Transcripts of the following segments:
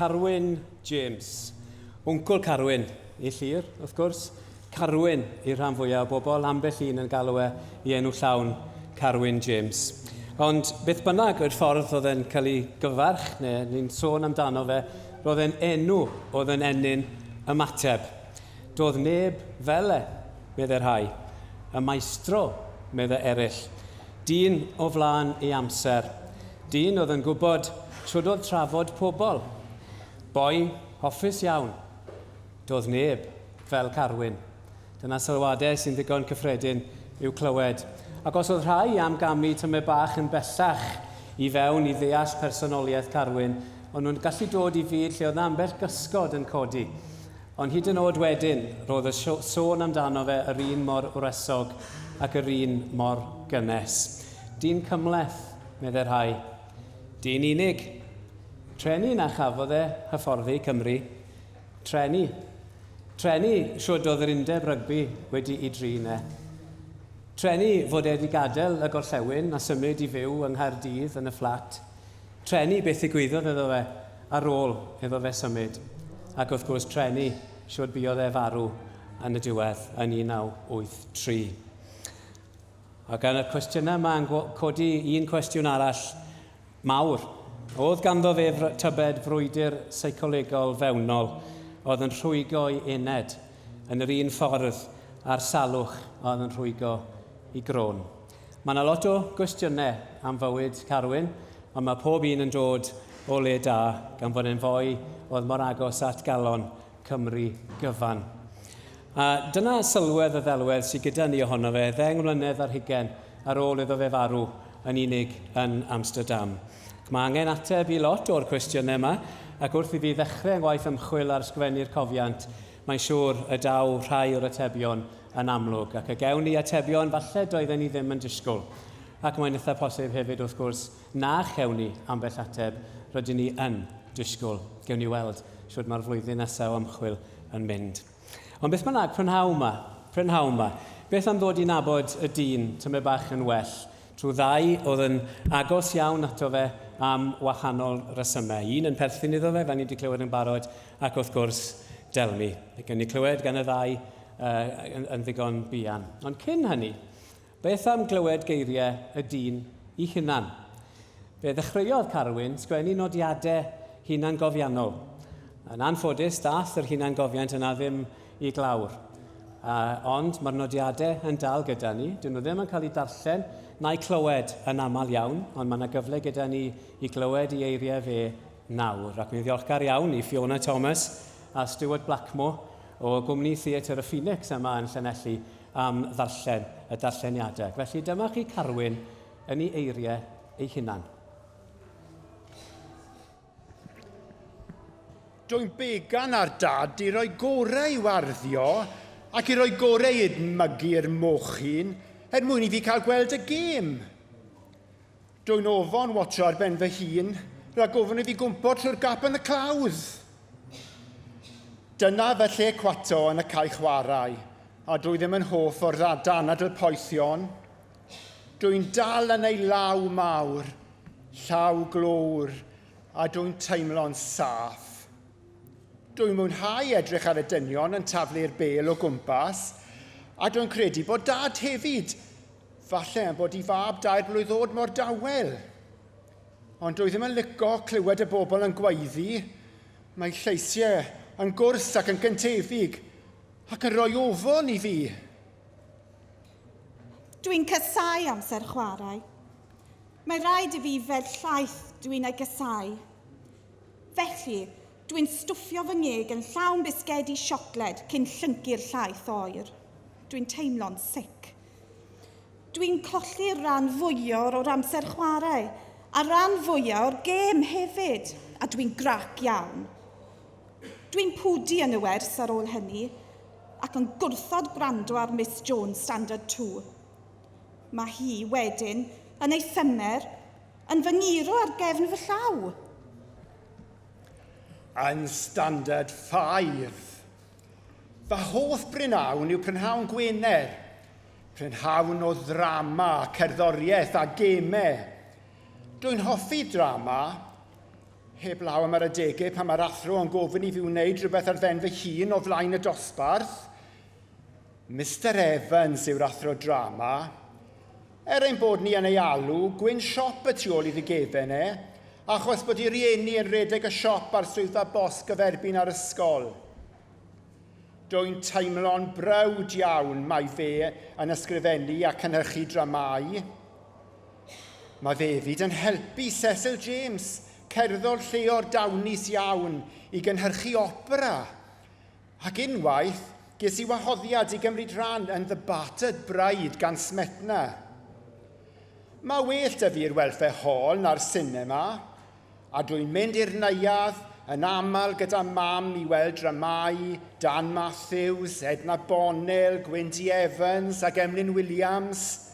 Carwyn James. Wncl Carwyn i Llyr, wrth gwrs. Carwyn i'r rhan fwyaf o bobl, ambell un yn galw i enw llawn Carwyn James. Ond beth bynnag yw'r ffordd oedd e'n cael ei gyfarch, neu ni'n sôn amdano fe, roedd e'n enw oedd yn enyn ymateb. Doedd neb fel medde rhai, y maestro, medde eraill. Dyn o flaen ei amser. Dyn oedd yn gwybod shwd oedd trafod pobl. Boi hoffus iawn. Doedd neb fel Carwyn. Dyna sylwadau sy'n ddigon cyffredin i'w clywed. Ac os oedd rhai am gamu tymed bach yn bellach i fewn i ddeall personoliaeth Carwyn, ond nhw'n gallu dod i fyd lle oedd ambell gysgod yn codi. Ond hyd yn oed wedyn, roedd y sôn amdano fe yr un mor wresog ac yr un mor gynnes. Dyn cymleth, medde rhai. Dyn unig. Treni na chafodd hyfforddi Cymru. Treni. Treni siwrd oedd yr undeb rygbi wedi ei drin Treni fod wedi gadael y gorllewin a symud i fyw yng Nghaerdydd yn y fflat. Treni beth ddigwyddodd iddo fe ar ôl iddo fe symud. Ac wrth gwrs treni siwrd buodd farw yn y diwedd yn 1983. Ac yn y cwestiynau yma'n codi un cwestiwn arall mawr. Oedd ganddo fe tybed frwydr seicolegol fewnol oedd yn rhwygo i uned yn yr un ffordd a'r salwch oedd yn rhwygo i grôn. Mae yna lot o gwestiynau am fywyd Carwyn, ond mae pob un yn dod o le da gan fod yn fwy oedd mor agos at galon Cymru gyfan. A dyna sylwedd y ddelwedd sydd gyda ni ohono fe 10 mlynedd ar hugain ar ôl iddo fe farw yn unig yn Amsterdam. Mae angen ateb i lot o'r cwestiynau yma, ac wrth i fi ddechrau yn gwaith ymchwil ar sgwennu'r cofiant, mae'n siŵr y daw rhai o'r atebion yn amlwg, ac y gewn ni atebion falle doedden ni ddim yn disgwyl. Ac mae'n eitha posib hefyd wrth gwrs na chewn ni ambell ateb rydyn ni yn disgwyl. Gewn ni weld siwr mae'r flwyddyn nesaf o ymchwil yn mynd. Ond beth bynnag, prynhawn ma, beth am ddod i nabod y dyn tymed bach yn well, trwy ddau oedd yn agos iawn ato fe am wahanol resymau. Un yn perthyn iddo fe, fe ni wedi clywed yn barod, ac wrth gwrs Delme. Gan ni clywed gan y ddau yn ddigon buan. Ond cyn hynny, beth am glywed geiriau y dyn i hunan? Fe ddechreuodd Carwyn sgwennu nodiadau hunan gofiannol. Yn anffodus, dath yr hunan gofiant yna ddim i glawr. Ond mae'r nodiadau yn dal gyda ni. Dyn nhw ddim yn cael eu darllen na'i clywed yn aml iawn, ond mae yna gyfle gyda ni i glywed i eiriau fe nawr. Ac mi'n ddiolchgar iawn i Fiona Thomas a Stuart Blackmore o gwmni Theatr y Phoenix yma yn Llanelli am ddarllen y darlleniadau. Felly dyma chi Carwyn yn ei eiriau ei hunan. Dwi'n began ar dad i roi gorau i warddio ac i roi gorau i edmygu'r mochyn mwyn i fi cael gweld y gêm. Dwi'n ofon watcho ar ben fy hun rhag ofyn i fi gwmpo trwy'r gap yn y clawdd. Dyna fy lle cwato yn y cae chwarae, a dwi ddim yn hoff o'r ddanad y poethion. Dwi'n dal yn ei law mawr, llaw glwr, a dwi'n teimlo'n saff. Dwi'n mwynhau edrych ar y dynion yn taflu'r bel o gwmpas, a dwi'n credu bod dad hefyd, falle bod i fab 2 blwydd oed mor dawel. Ond dwi ddim yn licio clywed y bobl yn gweiddi, mae lleisiau yn gwrs ac yn gyntefig, ac yn rhoi ofon i fi. Dwi'n casau amser chwarae. Mae rhaid i fi fel llaeth dwi'n ei gasau. Felly, dwi'n stwffio fy ngeg yn llawn bisgedi siocled cyn llyncu'r llaeth oer. Dwi'n teimlo'n sic. Dwi'n colli'r rhan fwyaf o'r amser chwarae, a rhan fwyaf o'r gêm hefyd, a dwi'n grac iawn. Dwi'n pwdi yn y wers ar ôl hynny, ac yn gwrthod gwrando ar Miss Jones Standard 2. Mae hi wedyn yn ei thymer yn fy ngiro ar gefn fy llaw. Yn Standard 5. Fy hoff brynhawn yw prynhawn Gwener, prynhawn o ddrama, cerddoriaeth a gemau. Dwi'n hoffi drama, heb law am yr adegau pan mae'r athro yn gofyn I fi wneud rhywbeth ar dden fy hun o flaen y dosbarth. Mr Evans yw'r athro drama. Ein bod ni yn ei alw, gwyn siop y tu ôl I ddigefau ne, achos bod I rieni yn redeg y siop ar swyddfa bosg gyferbyn ar ysgol. Dwi'n teimlo'n brawd iawn mae fe yn ysgrifennu a cynhyrchu dramau. Mae fe fyd yn helpu Cecil James, cerddor lleor dawnus iawn, I gynhyrchu opera. Ac unwaith, ges I wahoddiad I gymryd rhan yn The Battered Bride gan Smetna. Mae well dy fi'r Welfare Hall na'r cinema, a dwi'n mynd i'r neuadd yn aml gyda mam I weld dramau, Dan Matthews, Edna Bonnell, Gwendy Evans ac Emlyn Williams.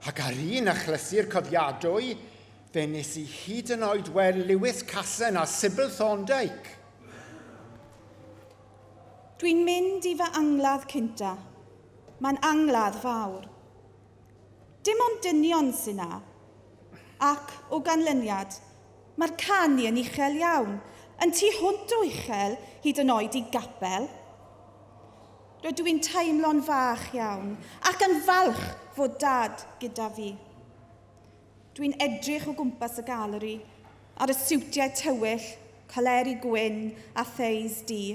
Ac ar un achlysur coddiadwy, fe nes I hyd yn oed weld Lewis Cassen a Sybil Thorndike. Dwi'n mynd I fy angladd cynta. Mae'n angladd fawr. Dim ond dynion sy'n na. Ac o ganlyniad, mae'r canu yn uchel iawn, yn tu hwnt o uchel hyd yn oed I gapel. Rydw i'n teimlo'n fach iawn ac yn falch fod dad gyda fi. Dwi'n edrych o gwmpas y galeri ar y siwtiau tywyll, coleri gwyn a theis di.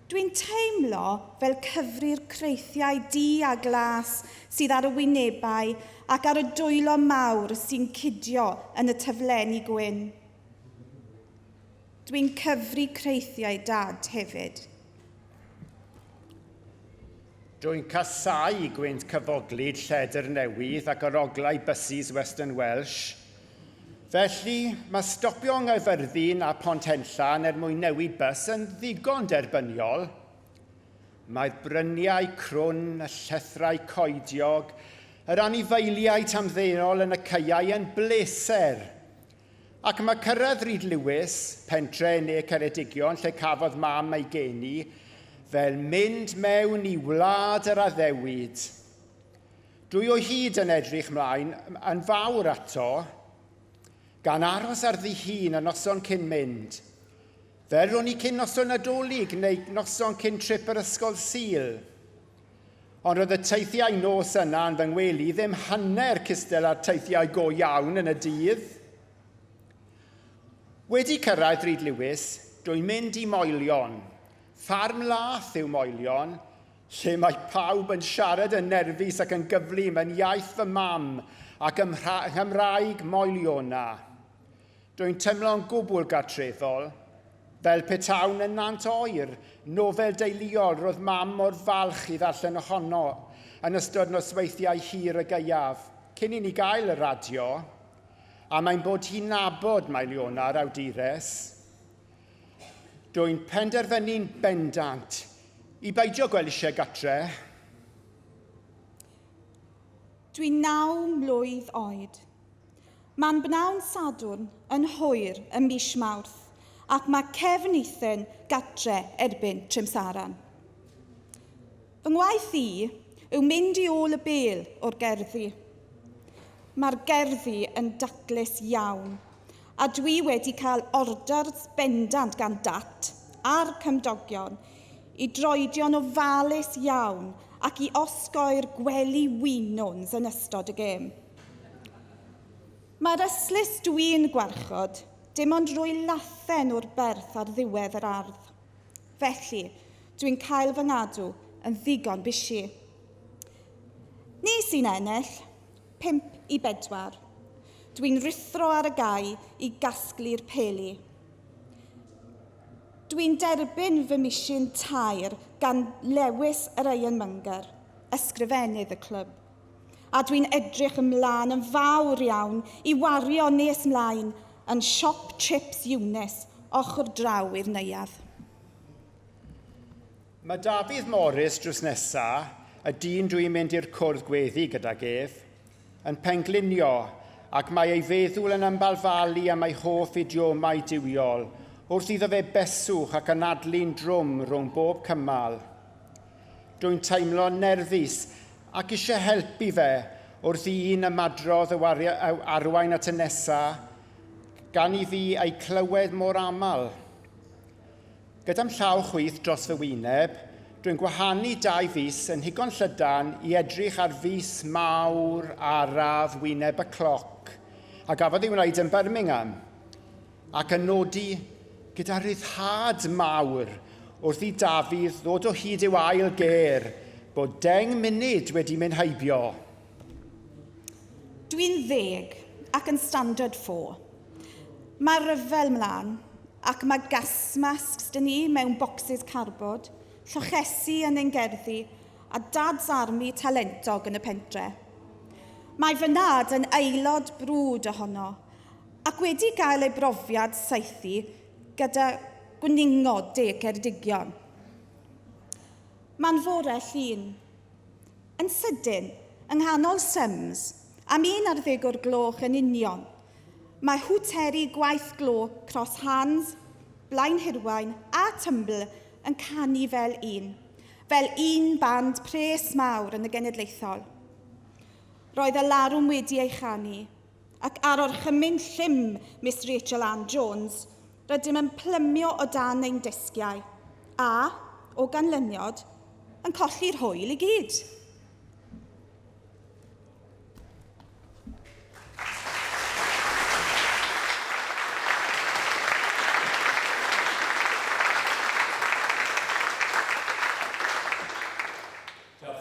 Dwi'n teimlo fel cyfri'r creithiau di a glas sydd ar y wynebau ac ar y dwylo mawr sy'n cydio yn y tyflenni gwyn. Dwi'n cyfri creithiau dad hefyd. Dwi'n casau gwynt cyfoglyd lledr newydd ac oroglau bysys Western Welsh. Felly, mae stopio Nghaerfyrddin a Pontenllan mwyn newid bys yn ddigon derbyniol. Mae'r bryniau crwn, y llethrau coediog, yr anifeiliau tamddenol yn y caeau yn bleser. Ac mae cyrraedd Rhyd Lewis, pentre neu Ceredigion, lle cafodd mam ei geni, fel mynd mewn I wlad yr addewid. Dwi o hyd yn edrych mlaen yn fawr ato, gan aros ar ddi hun y noson cyn mynd. Fel ro'n I cyn noson nadolig neu noson cyn trip yr ysgol Sul. Ond roedd y teithiau nos yna yn fy ngwely ddim hanner cystel â'r teithiau go iawn yn y dydd. Wedi cyrraedd Rhyd Lewis, dwi'n mynd I Moelion. Ffarm lath yw Moelion, lle mae pawb yn siarad yn nerfus ac yn gyflym yn iaith fy mam ac Nghymraeg Moeliona. Dwi'n teimlo'n gwbl gartrefol, fel petawn yn Nant Oer, nofel deuluol roedd mam mor falch I ddarllen ohono yn ystod nosweithiau hir y gaeaf, cyn I ni gael y radio, a mae'n bod hi'n nabod Moeliona'r awdures. Dwi'n penderfynu'n bendant I beidio gweld gatre. Dwi'n 9 mlwydd oed. Mae'n bnawn Sadwrn yn hwyr ym mis Mawrth ac mae cefnithen gatre erbyn Trimsaran. Fy ngwaith I yw mynd I ôl y bêl o'r gerddi. Mae'r gerddi yn daclus iawn a dwi wedi cael orders bendant gan dat a'r cymdogion I droedion ofalus iawn ac I osgoi'r gwely winons yn ystod y gêm. Mae'r yslys dwi'n gwarchod dim ond rwy lathen o'r berth ar ddiwedd yr ardd. Felly, dwi'n cael fy ngadw yn ddigon bysi. Ni sy'n ennill, 5-4. Dwi'n rithro ar y gau I gasglu'r peli. Dwi'n derbyn fy misyn tair gan Lewis yr Ironmonger, ysgrifennydd y clwb. A dwi'n edrych ymlaen yn fawr iawn I wario nes ymlaen yn siop chips Eunice ochr draw i'r neuadd. Mae Dafydd Morris drws nesa, y dyn dwi'n mynd i'r cwrdd gweddi gydag ef, yn penglunio ac mae ei feddwl yn ymbalfalu am ei hoff idiomau diwiol wrth iddo fe beswch ac anadlu'n drwm rhwng bob cymal. Dwi'n teimlo'n nerfus ac eisiau helpu fe wrth I un ymadrodd y arwain at y nesa gan I fi ei clywed mor aml. Gyda'n llaw chwith dros fy wyneb, dwi'n gwahanu 2 fus yn Hugon Llydan I edrych ar fus mawr araf wyneb y cloc, a gafodd ei wneud yn Birmingham, ac yn nodi gyda ryddhad mawr wrth I Dafydd ddod o hyd i'w ail ger, bod 10 munud wedi mynd heibio. Dwi'n 10 ac yn standard 4. Mae ryfel mlaen ac mae gas masks dyn ni mewn bocsys carbod, llochesu yn ein gerddi a dad's armi talentog yn y pentre. Mae fy nad yn aelod brwd ohono ac wedi cael ei brofiad saethu gyda gwningod 10 Ceredigion. Mae'n fore llun. Yn sydyn, yng nghanol Syms, am 11 yn union, mae hwteri gwaith glo Cross Hands, Blaen Hirwaun a Tymble yn canu fel un band pres mawr yn y genedlaethol. Roedd y larwm wedi ei chanu, ac ar orchymyn llym Miss Rachel Ann Jones, rydym yn plymio o dan ein disgiau, a, o ganlyniad, yn colli'r hwyl I gyd.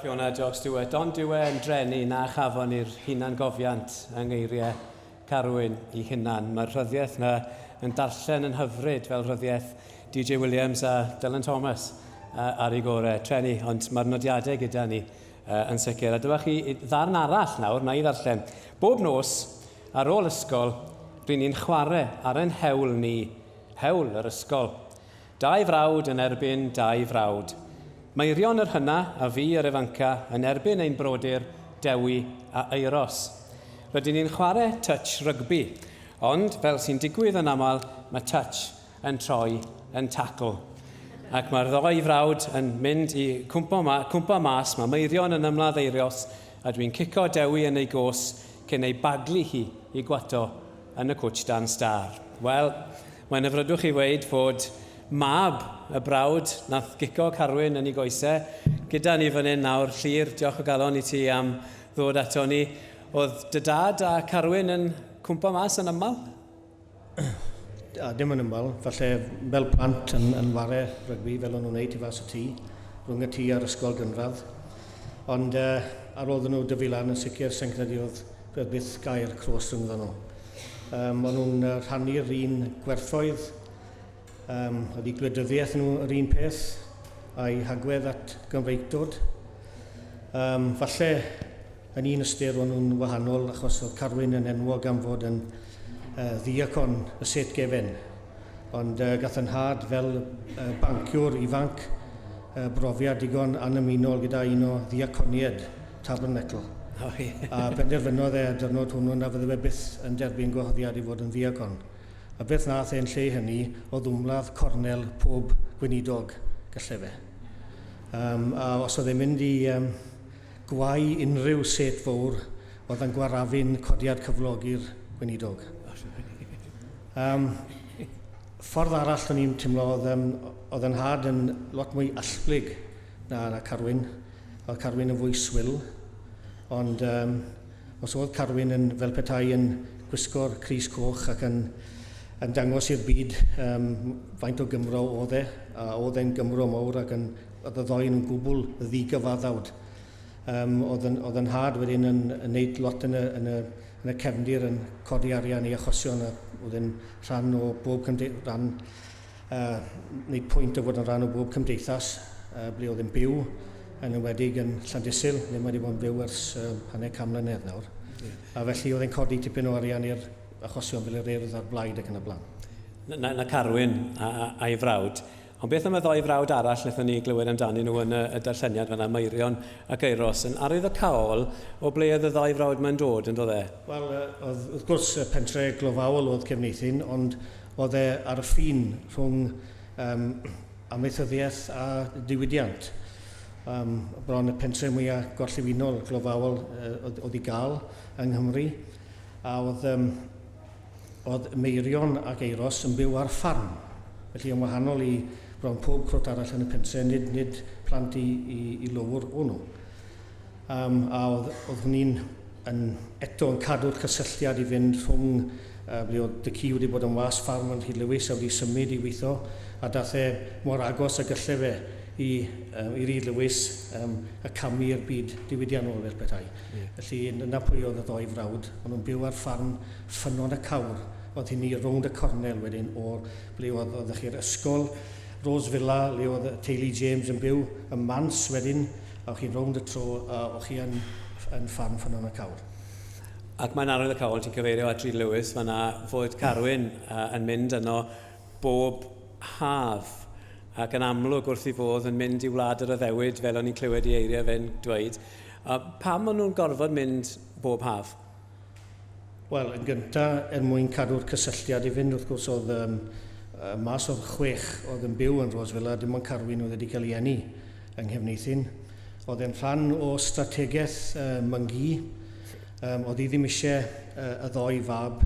Fiona, diolch Stewart. Ond dyw yn drenu na chafon i'r hunan gofiant yng ngeiriau Carwyn I hunan. Mae'r rhyddiaeth yna yn darllen yn hyfryd fel rhyddiaeth DJ Williams a Dylan Thomas ar ei gorau trenu, ond mae'r nodiadau gyda ni yn sicr. A dyma chi ddarn arall nawr, na I ddarllen. Bob nos, ar ôl ysgol, rydyn ni'n chwarae ar ein hewl ni, hewl yr ysgol. 2 frawd yn erbyn 2 frawd. Meirion yr hynna a fi yr ifanca yn erbyn ein brodyr, Dewi a Eiros. Rydyn ni'n chwarae touch rygbi, ond fel sy'n digwydd yn aml, mae touch yn troi yn tackle. Ac mae'r 2 frawd yn mynd I cwmpa mas, mae Meirion yn ymladd Eiros, a dwi'n cico Dewi yn ei gos cyn ei baglu hi I gwato yn y cwtch dan star. Wel, mae'n yfrydwch I weid fod mab y brawd nath gico Carwyn yn ei goesau. Gyda ni fan hyn nawr, Llyr, diolch o galon I ti am ddod ato ni. Oedd dy dad a Carwyn yn cwmpa mas yn aml? Dim yn aml, falle fel plant yn ware rygbi fel o'n nhw'n neud I fas y tŷ, rhwng y tŷ a'r ysgol gynradd. Ond ar ôl nhw dyfu lan yn sicr sy'n credu oedd byth gair cros rhwng nhw. O'n nhw'n rhannu'r un gwerthoedd, oedd I gwleidyddiaeth nhw yr un peth a'i hagwedd at Gymreigdod. Falle yn un ystyr o'n nhw'n wahanol achos oedd Carwyn yn enwog am fod yn ddiacon y set gefen. Ond gath yn had fel banciwr ifanc brofiad digon anymunol gyda un o ddiaconiad Tabernacl. A penderfynodd dyrnod hwnnw na fydde byth yn derbyn gwahoddiad I fod yn ddiacon. A beth nath e'n lle hynny oedd ymladd cornel pob gweinidog gallai fe. A os oedd e'n mynd I gwau unrhyw set fawr, oedd yn gwarafyn codiad cyflogi'r gweinidog. Ffordd arall o'n i'n teimlo oedd yn had yn lot mwy allblyg na Carwyn. Oedd Carwyn yn fwy swyl, ond os oedd Carwyn yn fel petai yn gwisgo'r crys coch ac yn dangos i'r byd faint o Gymro oedd a oedd e'n Gymro mawr ac oedd y ddoi yn gwbl ddigyfaddawd. Oedd yn had wedyn yn neud lot yn y cefndir yn codi arian I achosion a oedd e'n rhan o bob neud pwynt o fod yn rhan o bob cymdeithas ble oedd e'n byw yn ymwedig yn Llandysil, ddim wedi bod yn byw ers hanner 100 mlynedd nawr. A felly oedd e'n codi tipyn o arian i'r achosion fel yr Urdd a'r blaid ac yn y blaen. Na Carwyn a'i frawd. Ond beth am y 2 frawd arall wnaethon ni glywed amdanyn nhw yn y darlleniad fan'na, Meirion ac Eiros, yn arwyddocaol o ble oedd y 2 frawd mae'n dod, yn dod e? Wel, wrth gwrs pentre glofaol oedd cefneithyn, ond oedd e ar y ffin rhwng amaethyddiaeth a diwydiant. Bron y pentre mwyaf gorllewinol glofaol oedd I gael yng Nghymru. A oedd oedd Meirion ac Eiros yn byw ar ffarm. Felly yn wahanol i bron pob crwt arall yn y pentre, nid plant i lywr o nhw. A oedd hwnni'n eto yn cadw'r cysylltiad i fynd rhwng ble oedd dy ci wedi bod yn was ffarm yn Rhyd Lewis a wedi symud i weithio, a dath e mor agos a gylle fe i Rhyd Lewis a camu'r byd diwydiannol i'r petai. Felly yna pwy oedd y ddoi frawd, ond nhw'n byw ar ffarm Ffynnon y Cawr, oedd hynny rownd y cornel wedyn o'r ble oedd chi'r ysgol Rose Villa, le oedd teulu James yn byw, y Mans wedyn, a o'ch chi'n rownd y tro, a o'ch chi yn ffarm Ffynnon y Cawr. Ac mae'n arwydd y cawl, ti'n cyfeirio at Rhyd Lewis, mae yna fod Carwyn yn mynd yno bob haf, ac yn amlwg wrth i fodd yn mynd i wlad yr Iddewyd, fel o'n i'n clywed i eiriau fe'n dweud. Pam maen nhw'n gorfod mynd bob haf? Wel, yn gyntaf, mwyn cadw'r cysylltiad i fynd, wrth gwrs oedd mas oedd 6 oedd yn byw yn Rosevilla, dim ond Carwyn oedd wedi cael ei eni yng Nghefneithyn. Oedd e'n rhan o strategaeth myngu. Oedd hi ddim eisiau y ddoi fab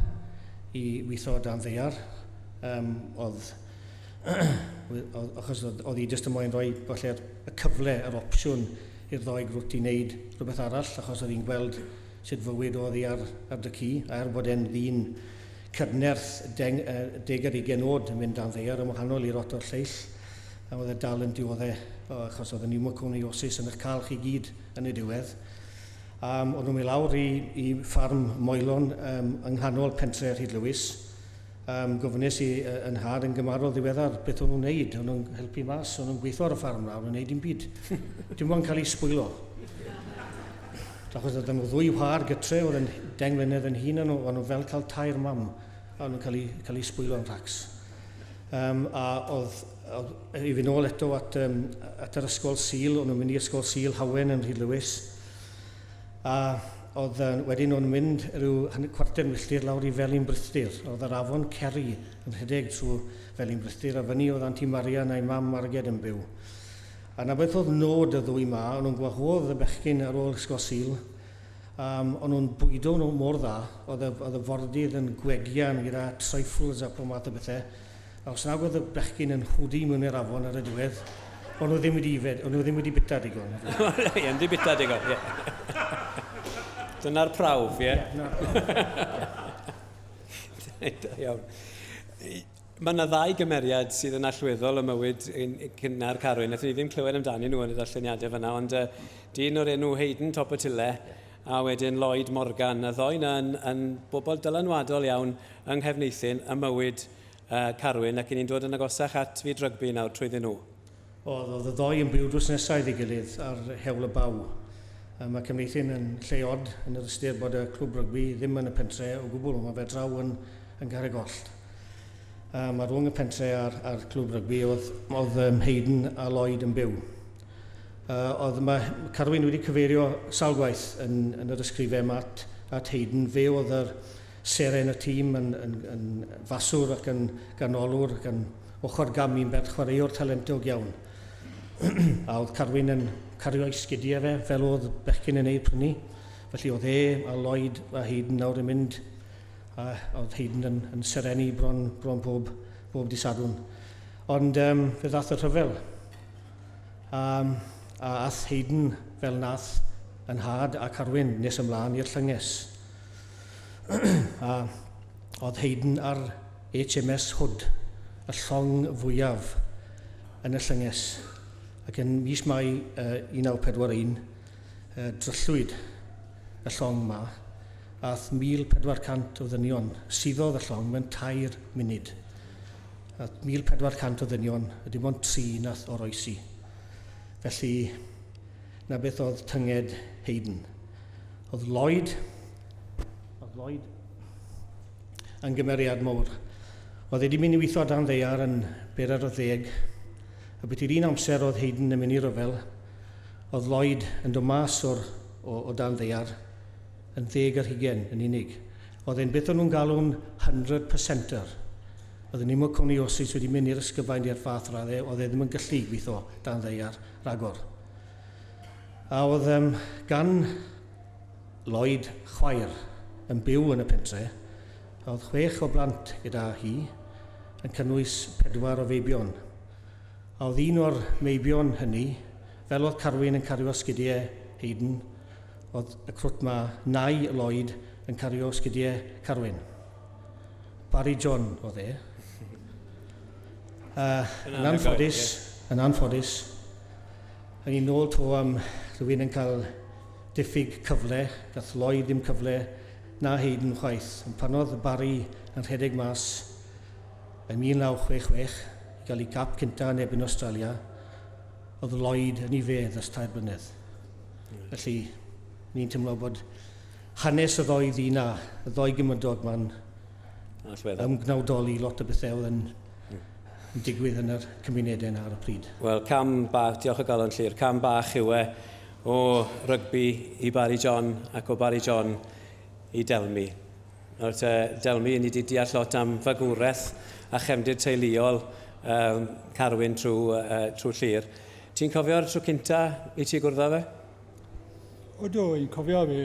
i weithio dan ddaear. Achos oedd hi jyst yn moyn rhoi y cyfle, yr opsiwn i'r ddoi grwt i wneud rhywbeth arall, achos oedd hi'n gweld sut fywyd oedd hi ar dy ci, a bod e'n ddyn cydnerth 10-20 oed yn mynd dan ddaear yn wahanol i'r lot o'r lleill. A oedd e dal yn dioddau, achos oedd y pneumoconiosis yn eich calch i gyd yn y diwedd. Oedd nhw'n mynd lawr i ffarm Moelon yng nghanol pentre Rhyd Lewis. Gofynnes i yn had yn gymarol ddiweddar beth o'n nhw'n neud. O'n nhw'n helpu mas, o'n nhw'n gweithio ar y ffarm nawr, o'n nhw'n neud i'n byd. Dim ond cael ei sbwylo. Achos oedd nhw 2 whar gytre, oedd yn 10 mlynedd yn hun, o'n nhw fel cael tair mam, a o'n nhw'n cael ei sbwylo yn rhacs. A oedd i fynd nôl eto at yr ysgol Sul, o'n nhw'n mynd i ysgol Sul Hawen yn Rhyd Lewis. A oedd wedyn o'n mynd rhyw cwarter milltir lawr i Felin Brythdir. Oedd yr afon Ceri yn rhedeg trwy Felin Brythdir, a fyny oedd Aunty Maria na'i mam Marged yn byw. A na beth oedd nod y ddwy ma, o'n nhw'n gwahodd y bechgyn ar ôl ysgol Sul. O'n nhw'n bwydo nhw mor dda, oedd y fordydd yn gwegian gyda treifls a pob math o bethau. A os nag oedd y bechgyn yn hwdi mewn i'r afon ar y diwedd, o'n nhw ddim wedi bita digon. Ie, yn di bita digon, ie. Dyna'r prawf, ie? Iawn. Mae yna 2 gymeriad sydd yn allweddol y mywyd cynnar Carwyn. Nathon ni ddim clywed amdani nhw yn y darlleniadau fyna, ond dyn o'r enw Hayden Topotille a wedyn Lloyd Morgan. Y ddoi yn bobl dylanwadol iawn yng Nghefneithyn y mywyd Carwyn, ac ni'n dod yn agosach at fyd rygbi nawr trwyddyn nhw. Oedd y ddoi yn byw drws nesaf i gilydd ar hewl y baw. Mae Cymreithyn yn lleod yn yr ystyr bod y clwb rygbi ddim yn y pentre o gwbl, mae fe draw yn Garregollt. Mae rhwng y pentre a'r clwb rygbi oedd Hayden a Lloyd yn byw. Mae Carwyn wedi cyfeirio salgwaith yn yr ysgrifau at Hayden. Fe oedd yr seren y tîm yn faswr ac yn ganolwr ac yn ochr gamu'n berch chwaraewr talentog iawn. A oedd Carwyn yn cario ei sgidiau fe, fel oedd bechgyn yn ei prynu. Felly oedd a Lloyd a Hayden nawr yn mynd, a oedd Hayden yn serenu bron pob disadwn. Ond fe ddath y rhyfel. A ath Hayden fel nath yn had a Carwyn nes ymlaen i'r llynges. A oedd Hayden ar HMS Hood, y llong fwyaf yn y llynges. Ac yn mis Mai 1941, dryllwyd y llong yma, a 1,400 o ddynion suddodd y llong mewn 2 munud. A 1,400 o ddynion, dim ond 3 nath oroesi. Felly, na beth oedd tynged Hayden. Oedd Lloyd yn gymeriad mowr. Oedd wedi mynd i weithio dan ddaear yn 40. A beth i'r un amser oedd Hayden yn mynd i ryfel, oedd Lloyd yn dod mas o dan ddaear yn 10 yn unig. Oedd e'n beth o'n nhw'n galw'n 100%er. Oedd yn pneumoconiosis wedi mynd i'r ysgyfaint i'r fath raddau, oedd e ddim yn gallu gweithio dan ddaear ragor. A oedd gan Lloyd chwaer yn byw yn y pentre, oedd 6 o blant gyda hi yn cynnwys 4 o feibion. A oedd un o'r meibion hynny, fel oedd Carwyn yn cario sgidiau Hayden, oedd y crwt ma Nai Lloyd yn cario sgidiau Carwyn. Barry John oedd e. Yn anffodus, yn un ôl to am rhywun yn cael diffyg cyfle, gath Lloyd ddim cyfle na Hayden chwaith. Ond pan oedd Barry yn rhedeg mas yn 1966, i gael ei cap cynta yn ebyn Australia, oedd Lloyd yn ei fedd ys 3 blynedd. Felly, ni'n teimlo bod hanes y ddoi ddyn a, y ddoi gymydog ma'n ymgnawdoli lot o bethau oedd yn digwydd yn yr cymunedau yna ar y pryd. Wel, cam bach, diolch o galon Llyr, cam bach yw e o rygbi i Barry John ac o Barry John i Delme. Delme ni wedi deall lot am fagwraeth a chefndir teuluol Carwyn trwy Llyr. Ti'n cofio'r tro cynta i ti gwrdd fe? Oeddo, i'n cofio fi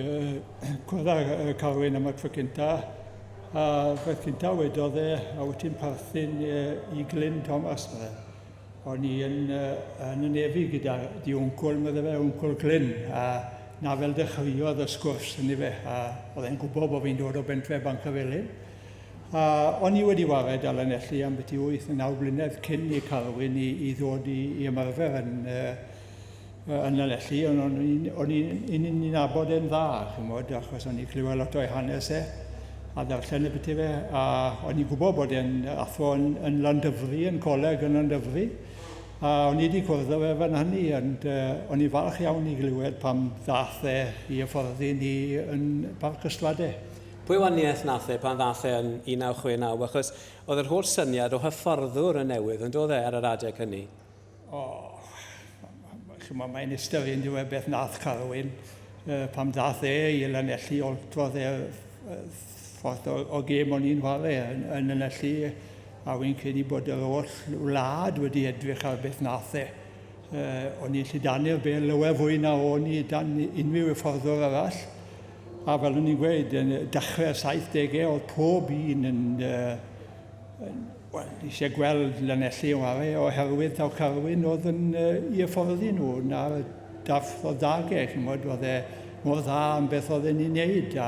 gwrdd Carwyn am y tro cynta. A roedd cynta wedodd e, a wyt parthin i Glyn Thomas. O'n i yn y nefi gyda di wncwl, medde fe, wncwl Glyn. A na fel dechreuodd y sgwrs yn fe. A oedd e'n gwybod bod fi'n dod o bentre Babell Lên. A o'n i wedi wared Alanelli am beth i 8-9 blynedd cyn i Carwyn i ddod i ymarfer yn Alanelli. O'n i'n nabod e'n dda, achos o'n i clywed lot o'i hanes e. A ddarllen y beth i fe, a o'n i'n gwybod bod e'n athro yn Landyfri, yn coleg yn Landyfri. A o'n i wedi cwrdd fe fan hynny, ond o'n i falch iawn i glywed pam ddath e i hyfforddi ni yn Parc Ystladau. Pwy waniaeth nath e pan ddath e yn 1969? Achos oedd yr holl syniad o hyfforddwr yn newydd, yn dod e ar yr adeg hynny? Mae'n ystyried yw e beth nath Carwyn. Pam dath e i Lanelli, oltrodd e ffordd o gêm o'n i'n ware yn Lanelli, a wy'n credu bod yr holl wlad wedi edrych ar beth nath e. O'n i'n llydanu'r bel lywer fwy na o'n i dan unrhyw fforddwr arall. A fel o'n i'n gweud, yn dechrau'r 70au, oedd pob un yn eisiau gweld Lanelli yn ware oherwydd taw Carwyn oedd yn i hyfforddi nhw na'r daff o ddagau. Oedd e mor dda am beth oedd e'n ei wneud.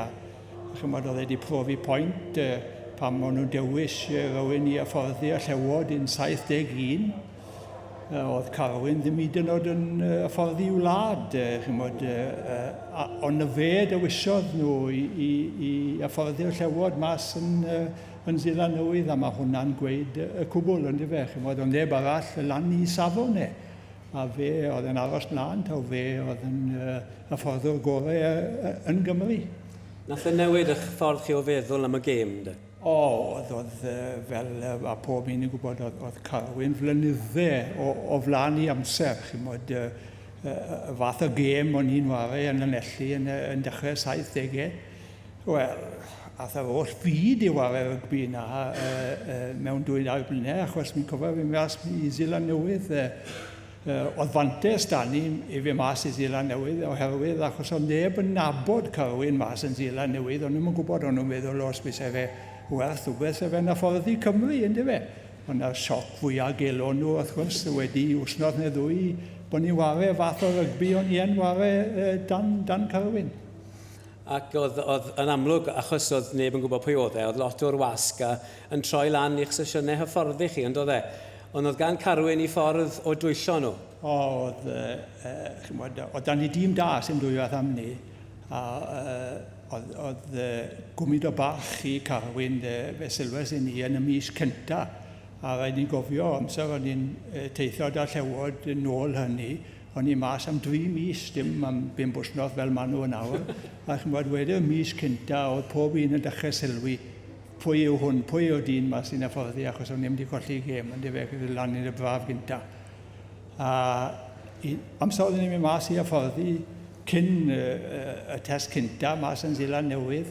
Oedd e wedi profi pwynt pan maen nhw'n dewis rhywun i hyfforddi y llewod yn 71. Oedd Carwyn ddim hyd yn oed yn hyfforddi wlad. Ond y fe dewisiodd nhw i hyfforddi'r llewod mas yn Seland Newydd, a mae hwnna'n gweud y cwbl yn fe. Oedd neb arall lan i safon e. A fe oedd yn aros mlaen, taw fe oedd yn hyfforddi'r gorau yn Gymru. Nath e newid eich ffordd chi o feddwl am y gêm, de? Oedd fel a pob un yn gwybod oedd Carwyn flynyddau o flaen i amser. Y fath o gêm o'n i'n ware yn Lanelli yn dechrau 70au. Wel, ath yr holl byd i ware rygbi yna mewn 2 blynedd, achos mi'n cofio fi mas i Seland Newydd. Oedd fantes da ni i fi mas i Seland Newydd oherwydd achos oedd neb yn nabod Carwyn mas yn Seland Newydd, ond nhw'n gwybod o'n nhw'n meddwl os bys e fe werth rhywbeth e fe'n hyfforddi Cymru, ynddo fe. Ond yna'r sioc fwyaf gelon nhw, wrth gwrs, wedi wsnodd neu ddwy, bod ni'n ware fath o rygbi o'n i'n ware dan Carwyn. Ac oedd yn amlwg, achos oedd neb yn gwybod pwy oedd e, oedd lot o'r wasg yn troi lan i'ch sesiynau hyfforddi chi, ond oedd e. Ond oedd gan Carwyn i ffordd o dwyllo nhw? Oedd dan ni dîm da sy'n dwywaith am ni. Oedd gwmyd o bach i Carwyn fe sylwes i ni yn y mis cynta. A rhaid ni'n gofio amser o'n i'n teithio da llewod yn ôl hynny. O'n i mas am 3 mis, dim am 5 bwsnodd fel maen nhw yn awr. A wedyn mis cynta oedd pob un yn dechrau sylwi. Pwy yw hwn, pwy yw dyn ma sy'n hyfforddi, achos o'n i'n wedi colli gêm, ond fe gyda lan i'r braf gynta. Amser oedden ni'n mynd mas i hyfforddi cyn y test cynta mas yn Seland Newydd.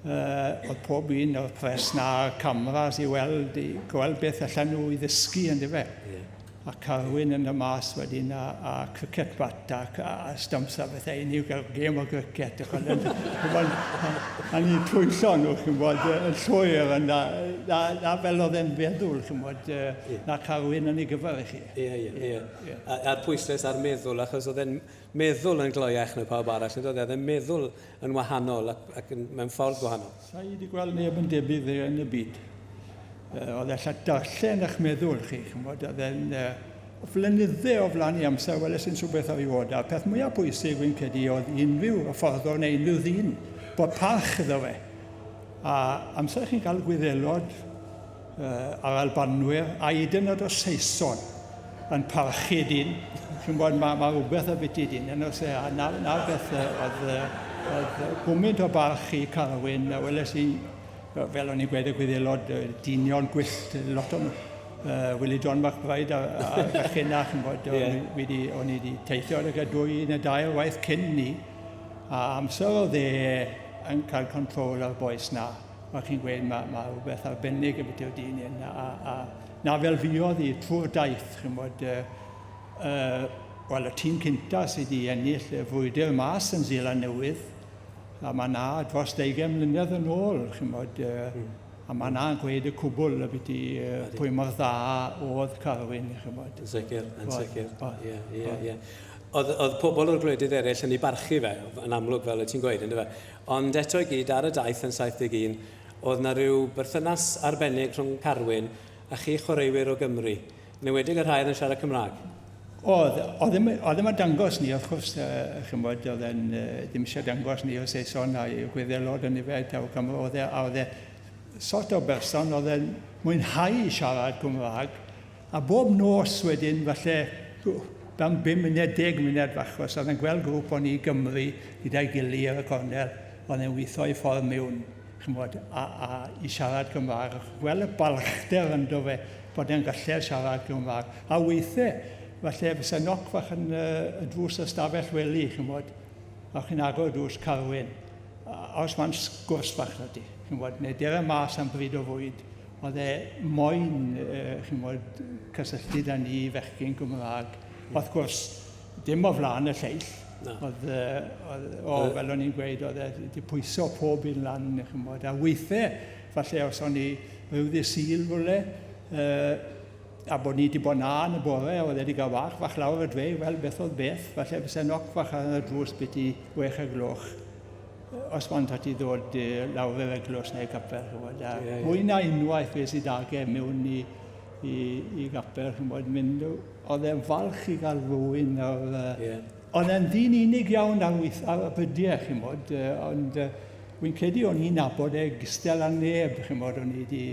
Oedd pob un o'r pres na'r cameras i gweld beth allan nhw i ddysgu, ynddo fe. Carwyn yn y mas wedyn a cricket bat a stumps a bethau i ni gael gêm o cricket. A ni twyllo nhw, yn llwyr, na fel oedd e'n feddwl, na Carwyn yn ei gyfer i chi. Ie. A'r pwyslais ar meddwl, achos oedd e'n meddwl yn gloiach na pawb arall, oedd e'n meddwl yn wahanol ac mewn ffordd gwahanol. Sa i wedi gweld neb yn debyg yn y byd. Oedd e'n lla darllen eich meddwl chi, oedd e'n flynyddau o flan i amser, wel sy'n rhywbeth ar ei fod. A peth mwyaf bwysig wy'n credu oedd unrhyw ffordd neu unrhyw ddyn, bod parch iddo fe. A amser chi'n cael gwyddelod ar Albanwyr, a hyd yn oed o Saeson yn parchu dyn. Chi'n bod mae rhywbeth o beth i dyn, na beth oedd gwmynt o barch i Carwyn, a weles i, fel o'n i'n gweud y gwyddelod, dynion gwyllt, lot o'n Willie John McBride a Fechinach, o'n i wedi teithio ag y dwy yn y dair waith cyn ni, a amser oedd yn cael control ar boes na. Mae chi'n gweud mae rhywbeth arbennig y beth yw'r dyn, a na fel fi oedd i trwy'r daith, wel, y tîm cynta sydd wedi ennill y frwydr mas yn Seland Newydd, a mae na dros 20 mlynedd yn ôl, a mae na'n gweud y cwbl y beth i pwy mor dda oedd Carwyn. Yn sicr. Ie. Oedd pobl o'r gwledydd eraill yn ei barchu fe, yn amlwg fel y ti'n gweud, ynddo fe. Ond eto i gyd ar y daith yn 71, oedd na rhyw berthynas arbennig rhwng Carwyn a chi chwaraewyr o Gymru. Newedig yr rhai yn siarad Cymraeg. Oedd ddim yn dangos ni, wrth gwrs, oedd ddim eisiau dangos ni o Saeson a gwyddelod yn ei fed o Gymru. Oedd e sort o berson, oedd e'n mwynhau siarad Cymraeg, a bob nos wedyn, falle, dan 5 munud, 10 munud fachos, oedd e'n gweld grŵp o'n i Gymru gyda'i gilydd y cornel, oedd e'n weithio i ffordd mewn, a i siarad Cymraeg. Gweld y balchder ynddo fe, bod e'n gallu siarad Cymraeg. A weithiau, falle fysa noc fach yn drws y stafell weli, a chi'n agor drws Carwyn. A os ma'n sgwrs fach na di, neu dere mas am bryd o fwyd, oedd e moyn cysylltu da ni fechgyn Gymraeg. Wrth gwrs, dim o flaen y lleill. Fel o'n i'n gweud, oedd e wedi pwyso pob un lan, a weithiau, falle os o'n i ryw ddisil fwle, a bod ni wedi bod na yn y bore, oedd wedi gael fach lawr y dwe, wel beth oedd beth, falle fysa noc fach ar y drws beth i 6 o gloch. Os ma'n dod i ddod lawr yr eglwys neu gapel. Mwy na unwaith fe sydd agau mewn i gapel, oedd e'n falch i gael rhywun. Oedd e'n ddyn unig iawn ar y bydiau, ond wy'n credu o'n i'n nabod e gystel a neb, o'n i wedi,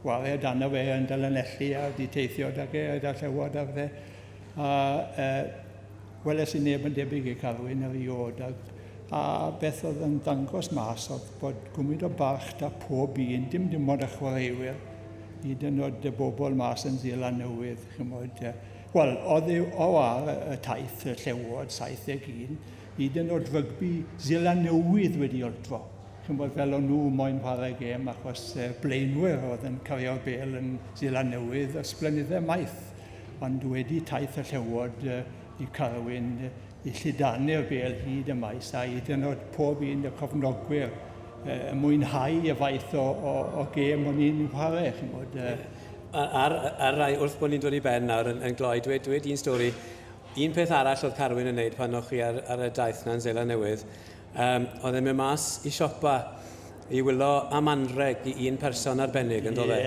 wario dan o fe yn Dalanelli a wedi teithio ag e, a llywod ar fe. Weles i neb yn debyg i Carwyn eriod, a beth oedd yn dangos mas oedd bod gwmyd o barch da pob un, dim ond y chwaraewyr, hyd yn oed y bobl mas yn Seland Newydd. Wel, oedd o ar y taith y llewod, 71, hyd yn oed rygbi Seland Newydd wedi oltro. Fel o'n nhw moyn chwarae gêm achos blaenwyr oedd yn cario bel yn Seland Newydd, ysblynyddau maith. Ond wedi taith y llewod i Carwyn i llydanu'r bel hyd y maes, a hyd yn oed pob un y cofnogwyr mwynhau y faith o gêm o'n i'n chwarae. Ar rai, wrth bod ni'n dod i ben nawr yn gloi, dweud un stori. Un peth arall oedd Carwyn yn neud pan o'ch chi ar y daith na'n Seland Newydd, oedd e'n mynd mas i siopa i wylo am anreg i un person arbennig, yn dod e?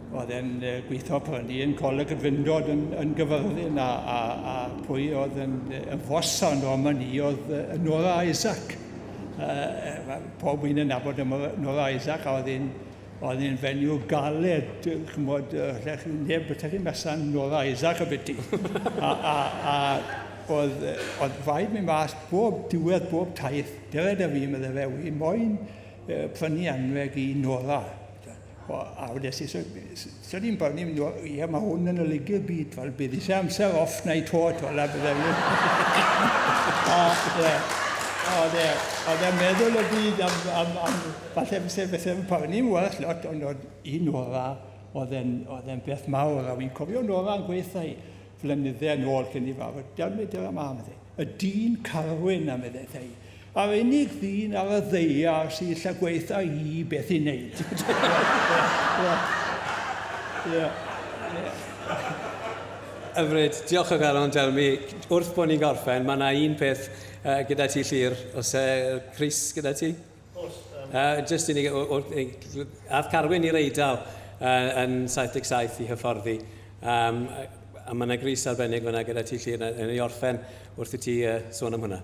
Oedd e'n gweithio prynu yn coleg y fyndod yn gyfyrddin, a pwy oedd yn fosan o yma ni oedd Nora Isaac. Pob un yn nabod Nora Isaac, a oedd e'n fenyw galed, neb chi'n mesan Nora Isaac y byti. Oedd faid mi mas diwedd bob taith, dered a fi meddwl fe, wy'n moyn prynu anreg i Nora. A wedes i, so ni'n barnu, mae hwn yn olygu'r byd, fel bydd eisiau amser off neu tot, fel a bydde fi. Oedd e'n meddwl y byd am falle bethau'n barnu werth lot, ond oedd un o'r oedd e'n beth mawr, a fi'n cofio Nora'n gweithio flynyddau yn ôl cyn i fawr. Delme dyr am am ydw. Y dyn Carwyn am ydw ddau. A'r unig ddyn ar y ddeia sy'n lle gweithio i beth i wneud. Yfryd, diolch o galon, Delme. Wrth bod ni'n gorffen, mae yna un peth gyda ti, Llyr. Os Chris gyda ti? Just i ni, ath Carwyn i'r Eidal yn 77 i hyfforddi. A mae yna gris arbennig fyna gyda ti, Llyr, yn ei orffen wrth i ti sôn am hwnna.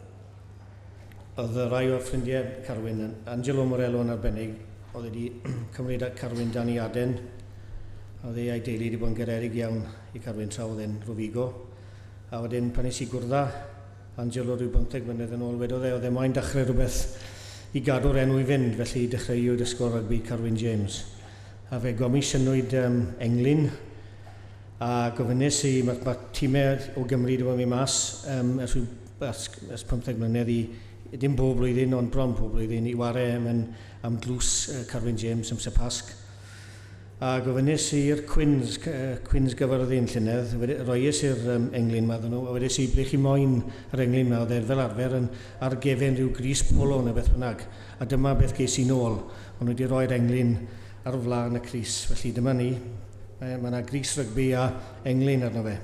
Oedd rai o'r ffrindiau Carwyn, Angelo Morello yn arbennig, oedd wedi cymryd Carwyn dan i Aden. Oedd ei deulu wedi bod yn gyredig iawn i Carwyn tra oedd e'n Rovigo. A wedyn pan nes i gwrdda, Angelo rhyw 15 mlynedd yn ôl wedodd oedd e moyn dechrau rhywbeth i gadw'r enw i fynd, felly dechreuwyd ysgol rygbi Carwyn James. A fe gomisiynwyd englyn, a gofynnes i, mae tîmau o Gymru wedi bod yn mynd mas ers 15 mlynedd i dim bob blwyddyn, ond bron bob blwyddyn, i wario am glws Carwyn James am Pasg. A gofynnes i'r Quins gyfyrddin llynedd, roies i'r englyn ma ddyn nhw, a wedes i ble chi moyn yr englyn ma, oedd fel arfer ar gefen rhyw gris polo neu beth bynnag. A dyma beth ges i nôl, ond wedi roi'r englyn ar flaen y cris, felly dyma ni. Mae yna gris rygbi a englyn arno fe.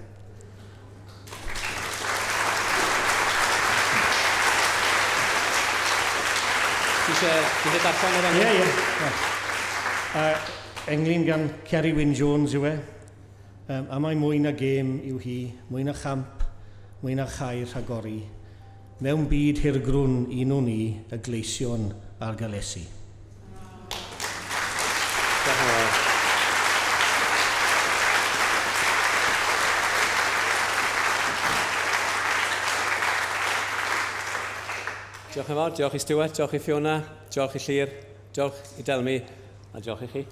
Ti'n darllen yr englyn? Ie. Englyn gan Carwyn Jones yw e. A mae mwy na gêm yw hi, mwy na champ, mwy na chair rhagori. Mewn byd hirgrwn un o ni, y gleision a'r galesu. Diolch yn fawr, diolch i Stewart, diolch i Fiona, diolch i Llyr, diolch i Delme, a diolch i chi.